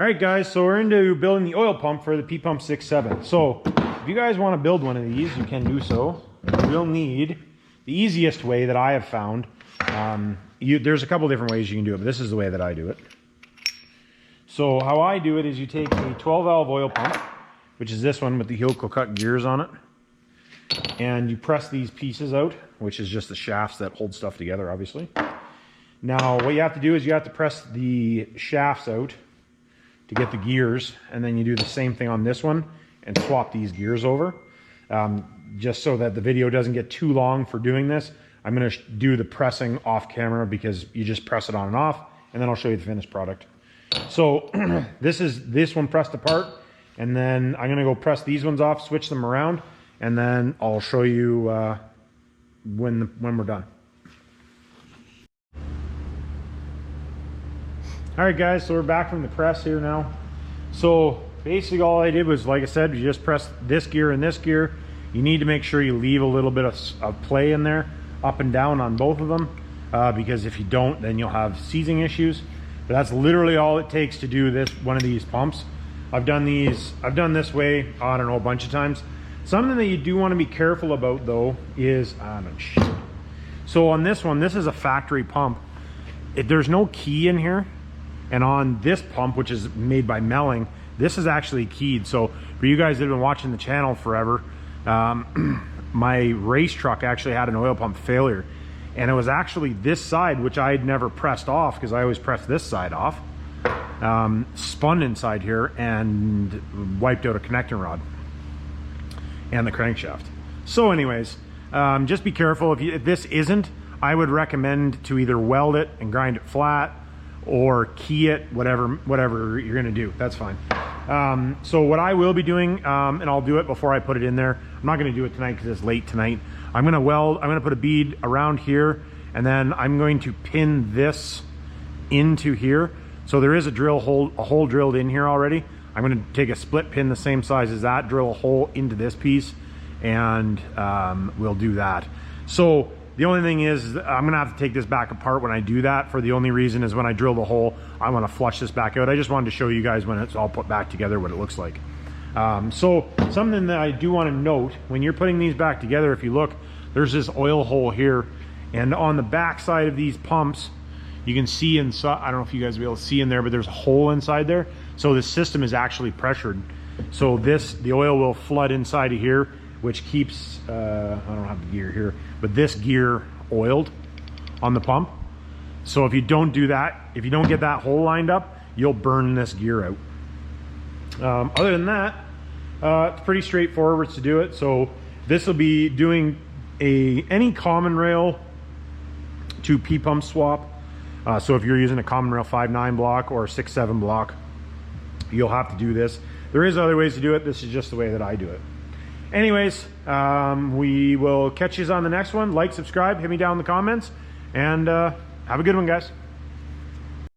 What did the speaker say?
All right, guys, so we're into building the oil pump for the ppump 6.7. So if you guys want to build one of these, you can do so. You'll need the easiest way that I have found. There's a couple different ways you can do it, but this is the way that I do it. So how I do it is you take a 12 valve oil pump, which is this one with the helical cut gears on it, and you press these pieces out, which is just the shafts that hold stuff together, obviously. Now what you have to do is you have to press the shafts out to get the gears, and then you do the same thing on this one and swap these gears over. Just so that the video doesn't get too long for doing this, I'm going to do the pressing off camera because you just press it on and off, and then I'll show you the finished product. So this one pressed apart, and then I'm going to go press these ones off, switch them around, and then I'll show you when we're done. All right, guys, so we're back from the press here now. So basically all I did was, like I said, you just press this gear and this gear. You need to make sure you leave a little bit of play in there, up and down on both of them, because if you don't, then you'll have seizing issues. But that's literally all it takes to do one of these pumps. I've done this way, I don't know, a bunch of times. Something that you do want to be careful about though is, so on this one, this is a factory pump. There's no key in here. And on this pump, which is made by Melling, this is actually keyed. So for you guys that have been watching the channel forever, my race truck actually had an oil pump failure. And it was actually this side, which I had never pressed off because I always press this side off, spun inside here and wiped out a connecting rod and the crankshaft. So anyways, just be careful. If this isn't, I would recommend to either weld it and grind it flat, or key it, whatever you're gonna do, that's fine. So what I will be doing, and I'll do it before I put it in there. I'm not gonna do it tonight because it's late tonight. I'm gonna put a bead around here, and then I'm going to pin this into here. So there is a hole drilled in here already. I'm gonna take a split pin the same size as that, drill a hole into this piece, and we'll do that. So the only thing is, I'm gonna have to take this back apart when I do that. For the only reason is when I drill the hole, I want to flush this back out. I just wanted to show you guys when it's all put back together what it looks like. So something that I do want to note, when you're putting these back together, if you look, there's this oil hole here, and on the back side of these pumps, you can see inside, I don't know if you guys will be able to see in there, but there's a hole inside there. So the system is actually pressured. So the oil will flood inside of here, which keeps, I don't have the gear here, but this gear oiled on the pump. So if you don't do that, if you don't get that hole lined up, you'll burn this gear out. Other than that, it's pretty straightforward to do it. So this will be doing any common rail to P-pump swap. So if you're using a common rail 5.9 block or 6.7 block, you'll have to do this. There is other ways to do it. This is just the way that I do it. Anyways, we will catch you on the next one. Like, subscribe, hit me down in the comments, and have a good one, guys.